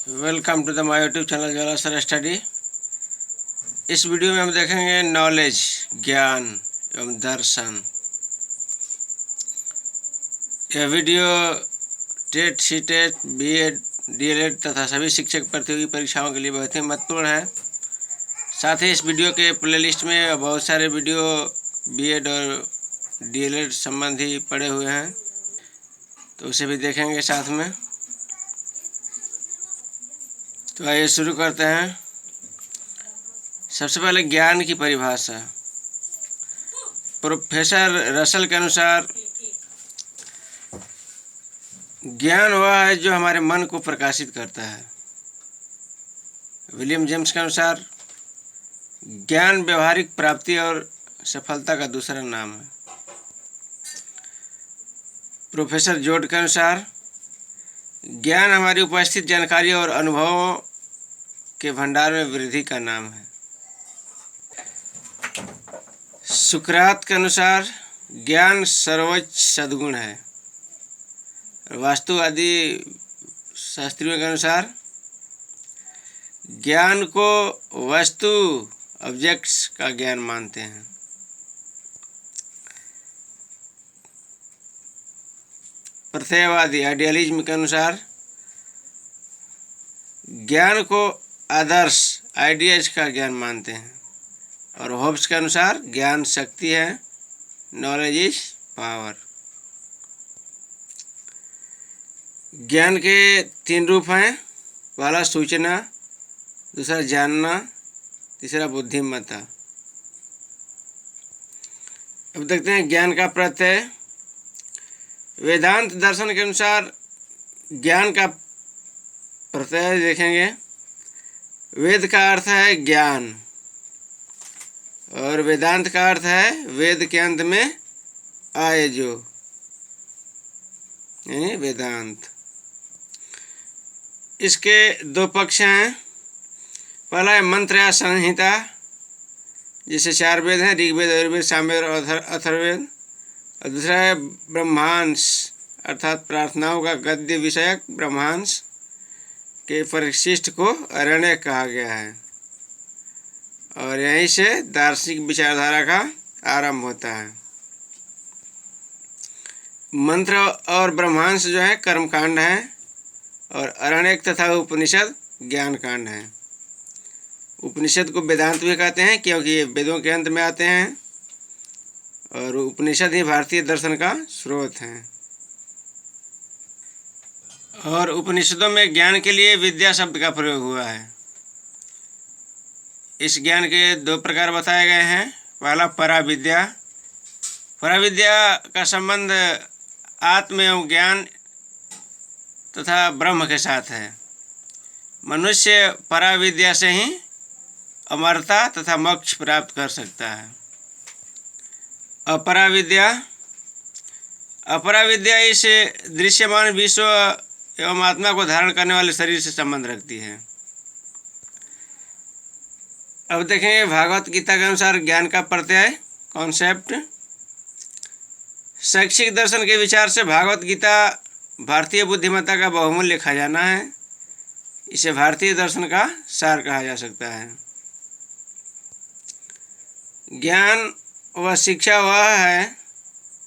Welcome to the my YouTube channel Jwala sir study. इस video में हम देखेंगे नॉलेज, ज्ञान एवं दर्शन। यह video TET, CTET, BEd, DElEd तथा सभी शिक्षक प्रतियोगी परीक्षाओं के लिए बहुत ही महत्वपूर्ण है। साथ ही इस वीडियो के प्लेलिस्ट में बहुत सारे वीडियो बीएड और डीएलएड संबंधी पड़े हुए हैं, तो उसे भी देखेंगे साथ में। तो आइए शुरू करते हैं। सबसे पहले ज्ञान की परिभाषा। प्रोफेसर रसल के अनुसार ज्ञान वह है जो हमारे मन को प्रकाशित करता है। विलियम जेम्स के अनुसार ज्ञान व्यवहारिक प्राप्ति और सफलता का दूसरा नाम है। प्रोफेसर जोड के अनुसार ज्ञान हमारी उपस्थित जानकारी और अनुभवों के भंडार में वृद्धि का नाम है। सुकरात के अनुसार ज्ञान सर्वोच्च सद्गुण है। वास्तुवादी शास्त्रियों के अनुसार ज्ञान को वस्तु ऑब्जेक्ट्स का ज्ञान मानते हैं। प्रत्ययवादी आइडियलिज्म के अनुसार ज्ञान को आदर्श आइडियाज का ज्ञान मानते हैं। और होब्स के अनुसार ज्ञान शक्ति है, नॉलेज इज पावर। ज्ञान के 3 रूप हैं। पहला सूचना, दूसरा जानना, तीसरा बुद्धिमत्ता। अब देखते हैं ज्ञान का प्रत्यय। वेदांत दर्शन के अनुसार ज्ञान का प्रत्यय देखेंगे। वेद का अर्थ है ज्ञान और वेदांत का अर्थ है वेद के अंत में आए जो, यानी वेदांत। इसके 2 पक्ष हैं। पहला है मंत्र या संहिता, जिसे 4 वेद हैं, ऋग्वेद, यजुर्वेद, सामवेद और अथर्ववेद। और दूसरा है ब्रह्मांश, अर्थात प्रार्थनाओं का गद्य विषयक ब्रह्मांश के परिशिष्ट को अरण्यक कहा गया है। और यहीं से दार्शनिक विचारधारा का आरंभ होता है। मंत्र और ब्रह्मांश जो है कर्मकांड है और अरण्यक तथा उपनिषद ज्ञान कांड है। उपनिषद को वेदांत भी कहते हैं क्योंकि ये वेदों के अंत में आते हैं और उपनिषद ही भारतीय दर्शन का स्रोत हैं। और उपनिषदों में ज्ञान के लिए विद्या शब्द का प्रयोग हुआ है। इस ज्ञान के 2 प्रकार बताए गए हैं। पहला पराविद्या। पराविद्या का संबंध आत्म एवं ज्ञान तथा ब्रह्म के साथ है। मनुष्य पराविद्या से ही अमरता तथा मोक्ष प्राप्त कर सकता है। अपराविद्या। अपराविद्या इस दृश्यमान विश्व एवं आत्मा को धारण करने वाले शरीर से संबंध रखती है। अब देखेंगे भागवत गीता के अनुसार ज्ञान का प्रत्यय कॉन्सेप्ट। शैक्षिक दर्शन के विचार से भागवत गीता भारतीय बुद्धिमत्ता का बहुमूल्य खजाना है। इसे भारतीय दर्शन का सार कहा जा सकता है। ज्ञान व शिक्षा वह है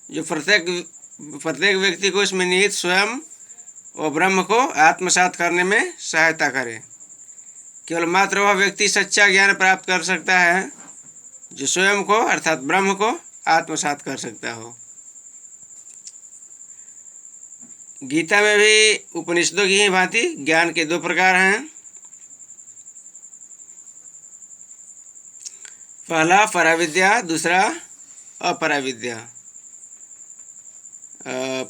जो प्रत्येक व्यक्ति को इसमें निहित स्वयं व ब्रह्म को आत्मसात करने में सहायता करे। केवल मात्र वह व्यक्ति सच्चा ज्ञान प्राप्त कर सकता है जो स्वयं को अर्थात ब्रह्म को आत्मसात कर सकता हो। गीता में भी उपनिषदों की ही भांति ज्ञान के 2 प्रकार हैं। पहला पराविद्या, दूसरा अपराविद्या।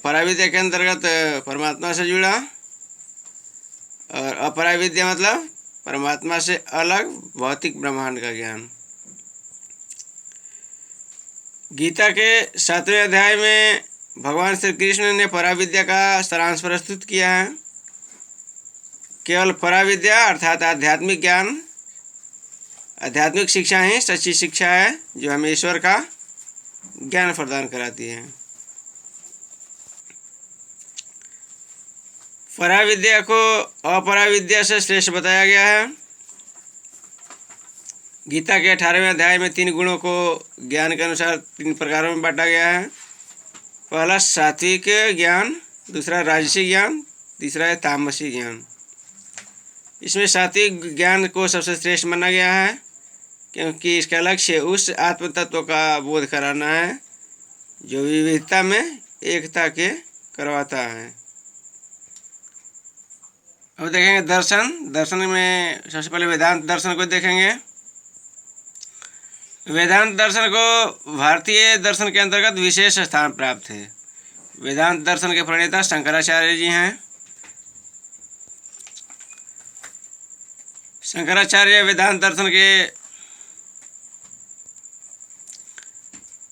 पराविद्या के अंतर्गत परमात्मा से जुड़ा और अपराविद्या मतलब परमात्मा से अलग भौतिक ब्रह्मांड का ज्ञान। गीता के 7वें अध्याय में भगवान श्री कृष्ण ने पराविद्या का सारांश प्रस्तुत किया है। केवल पराविद्या अर्थात आध्यात्मिक ज्ञान, आध्यात्मिक शिक्षा ही सच्ची शिक्षा है जो हमें ईश्वर का ज्ञान प्रदान कराती है। पराविद्या को अपराविद्या से श्रेष्ठ बताया गया है। गीता के 18वें अध्याय में 3 गुणों को ज्ञान के अनुसार 3 प्रकारों में बांटा गया है। पहला सात्विक ज्ञान, दूसरा राजसी ज्ञान, तीसरा है तामसी ज्ञान। इसमें सात्विक ज्ञान को सबसे श्रेष्ठ माना गया है, क्योंकि इसका लक्ष्य उस आत्म तत्व का बोध कराना है जो विविधता में एकता के करवाता है। अब देखेंगे दर्शन में सबसे पहले वेदांत दर्शन को देखेंगे। वेदांत दर्शन को भारतीय दर्शन के अंतर्गत विशेष स्थान प्राप्त है। वेदांत दर्शन के प्रणेता शंकराचार्य जी हैं। शंकराचार्य वेदांत दर्शन के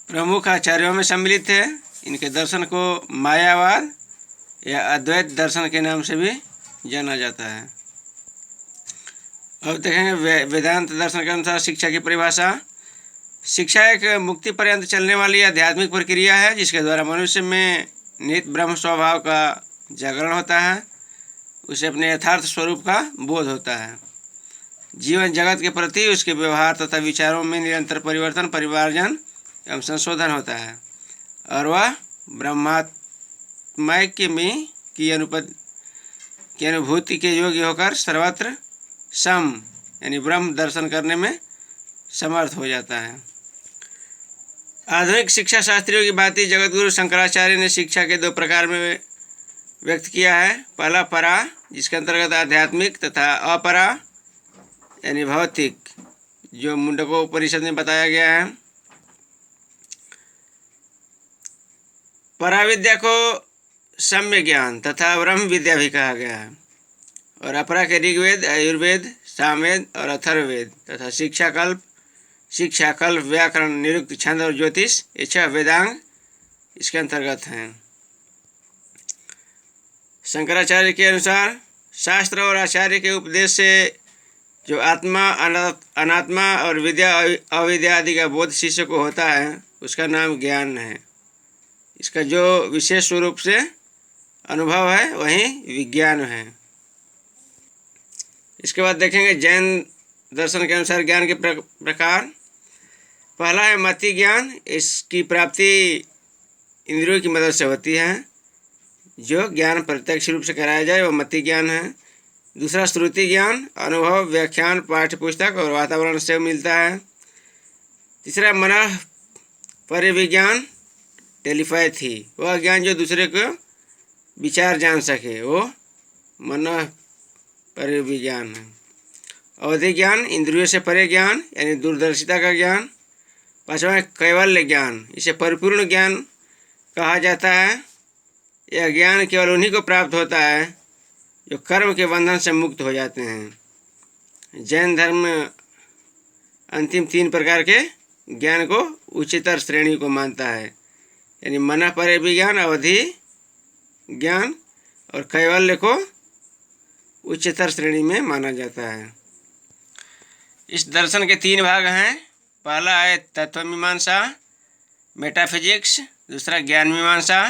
प्रमुख आचार्यों में सम्मिलित थे। इनके दर्शन को मायावाद या अद्वैत दर्शन के नाम से भी जाना जाता है। अब देखेंगे वेदांत दर्शन के अनुसार शिक्षा की परिभाषा। शिक्षा एक मुक्ति पर्यंत चलने वाली आध्यात्मिक प्रक्रिया है, जिसके द्वारा मनुष्य में नित ब्रह्म स्वभाव का जागरण होता है, उसे अपने यथार्थ स्वरूप का बोध होता है, जीवन जगत के प्रति उसके व्यवहार तथा विचारों में निरंतर परिवर्तन, परिमार्जन एवं संशोधन होता है, और वह ब्रह्मात्मैक्य में की अनुभूति के योग्य होकर सर्वत्र सम यानी ब्रह्म दर्शन करने में समर्थ हो जाता है। आधुनिक शिक्षा शास्त्रियों की भांति जगतगुरु शंकराचार्य ने शिक्षा के 2 प्रकार में व्यक्त किया है। पहला परा, जिसके अंतर्गत आध्यात्मिक, तथा अपरा यानी भौतिक, जो मुंडको उपनिषद में बताया गया है। पराविद्या को सम्य ज्ञान तथा ब्रह्म विद्या भी कहा गया है, और अपरा के ऋग्वेद, आयुर्वेद, सामवेद और अथर्ववेद तथा शिक्षा कल्प, व्याकरण, निरुक्त, छंद और ज्योतिष, ये 6 वेदांग इसके अंतर्गत हैं। शंकराचार्य के अनुसार शास्त्र और आचार्य के उपदेश से जो आत्मा, अनात्मा और विद्या अविद्या आदि का बोध शिष्य को होता है, उसका नाम ज्ञान है। इसका जो विशेष स्वरूप से अनुभव है वही विज्ञान है। इसके बाद देखेंगे जैन दर्शन के अनुसार ज्ञान के प्रकार। पहला है मति ज्ञान। इसकी प्राप्ति इंद्रियों की मदद से होती है। जो ज्ञान प्रत्यक्ष रूप से कराया जाए वह मति ज्ञान है। दूसरा श्रुति ज्ञान, अनुभव, व्याख्यान, पाठ्यपुस्तक और वातावरण से मिलता है। तीसरा मन परिविज्ञान, टेलीपैथी, वह ज्ञान जो दूसरे को विचार जान सके, वो मन परिविज्ञान है। अवधि ज्ञान, इंद्रियों से परे ज्ञान यानी दूरदर्शिता का ज्ञान। पांचवा है कैवल्य ज्ञान। इसे परिपूर्ण ज्ञान कहा जाता है। यह ज्ञान केवल उन्हीं को प्राप्त होता है जो कर्म के बंधन से मुक्त हो जाते हैं। जैन धर्म अंतिम 3 प्रकार के ज्ञान को उच्चतर श्रेणी को मानता है, यानी मन परिविज्ञान, अवधि ज्ञान और कैवल्य को उच्चतर श्रेणी में माना जाता है। इस दर्शन के 3 भाग हैं। पहला है तत्व मीमांसा, मेटाफिजिक्स। दूसरा ज्ञान मीमांसा,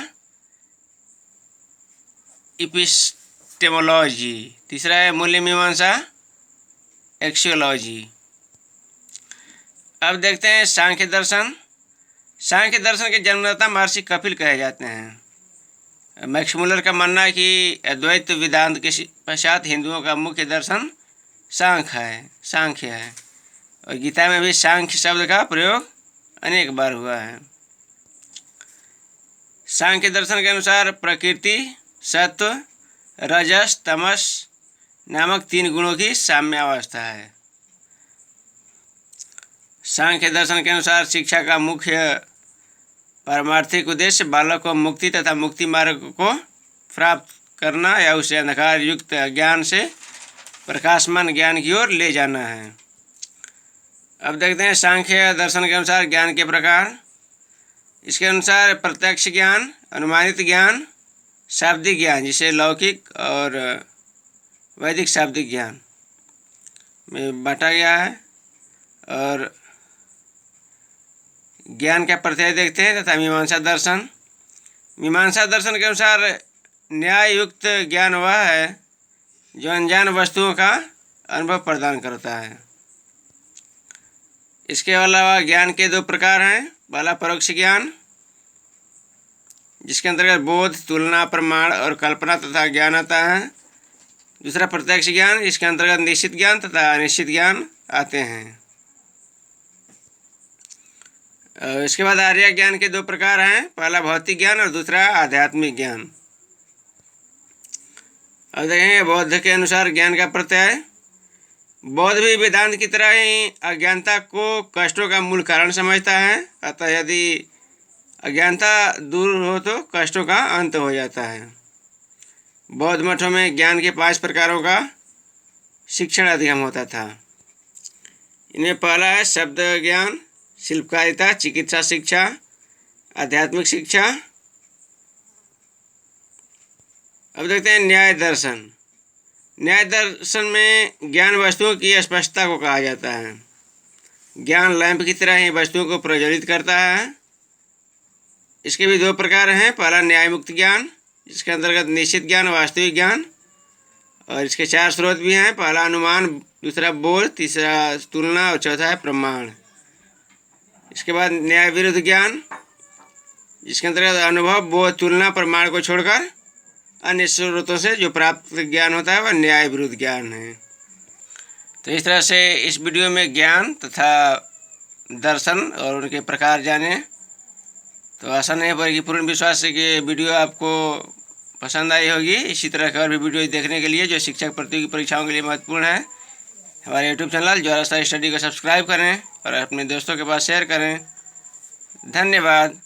एपिस्टेमोलॉजी। तीसरा है मूल्य मीमांसा, एक्सियोलॉजी। अब देखते हैं सांख्य दर्शन। सांख्य दर्शन के जन्मदाता महर्षि कपिल कहे जाते हैं। मैक्स मुलर का मानना है कि अद्वैत वेदांत के पश्चात हिंदुओं का मुख्य दर्शन सांख्य है, और गीता में भी सांख्य शब्द का प्रयोग अनेक बार हुआ है। सांख्य दर्शन के अनुसार प्रकृति, सत्व, रजस, तमस नामक 3 गुणों की साम्यावस्था है। सांख्य दर्शन के अनुसार शिक्षा का मुख्य पारमार्थिक उद्देश्य बालक को मुक्ति तथा मुक्ति मार्ग को प्राप्त करना या उसे अंधकार युक्त ज्ञान से प्रकाशमान ज्ञान की ओर ले जाना है। अब देखते हैं सांख्य दर्शन के अनुसार ज्ञान के प्रकार। इसके अनुसार प्रत्यक्ष ज्ञान, अनुमानित ज्ञान, शाब्दिक ज्ञान जिसे लौकिक और वैदिक शाब्दिक ज्ञान में बांटा गया है, और ज्ञान का प्रत्यय देखते हैं तथा मीमांसा दर्शन। मीमांसा दर्शन के अनुसार न्याययुक्त ज्ञान वह है जो अनजान वस्तुओं का अनुभव प्रदान करता है। इसके अलावा ज्ञान के दो प्रकार हैं। पहला परोक्ष ज्ञान, जिसके अंतर्गत बोध, तुलना, प्रमाण और कल्पना तथा ज्ञान आता है। दूसरा प्रत्यक्ष ज्ञान, इसके अंतर्गत निश्चित ज्ञान तथा अनिश्चित ज्ञान आते हैं। इसके बाद आर्य ज्ञान के दो प्रकार हैं। पहला भौतिक ज्ञान और दूसरा आध्यात्मिक ज्ञान। अब देखेंगे बौद्ध के अनुसार ज्ञान का प्रत्यय। बौद्ध भी वेदांत की तरह ही अज्ञानता को कष्टों का मूल कारण समझता है। अतः यदि अज्ञानता दूर हो तो कष्टों का अंत हो जाता है। बौद्ध मठों में ज्ञान के 5 प्रकारों का शिक्षण अधिगम होता था। इनमें पहला है शब्द ज्ञान, शिल्पकारिता, चिकित्सा शिक्षा, आध्यात्मिक शिक्षा। अब देखते हैं न्याय दर्शन। न्याय दर्शन में ज्ञान वस्तुओं की स्पष्टता को कहा जाता है। ज्ञान लैंप की तरह ही वस्तुओं को प्रज्वलित करता है। इसके भी 2 प्रकार हैं। पहला न्याय मुक्त ज्ञान, जिसके अंतर्गत निश्चित ज्ञान, वास्तविक ज्ञान, और इसके 4 स्रोत भी हैं। पहला अनुमान, दूसरा बोध, तीसरा तुलना और चौथा है प्रमाण। इसके बाद न्याय विरुद्ध ज्ञान, जिसके अंतर्गत अनुभव, बोध, तुलना, प्रमाण को छोड़कर अन्य स्रोतों से जो प्राप्त ज्ञान होता है वह न्याय विरुद्ध ज्ञान है। तो इस तरह से इस वीडियो में ज्ञान तथा दर्शन और उनके प्रकार जाने। तो आशा नहीं पर कि पूर्ण विश्वास है कि वीडियो आपको पसंद आई होगी। इसी तरह के और भी वीडियो देखने के लिए जो शिक्षक प्रतियोगी परीक्षाओं के लिए महत्वपूर्ण है, हमारे यूट्यूब चैनल ज्वाला स्टडी को सब्सक्राइब करें और अपने दोस्तों के पास शेयर करें। धन्यवाद।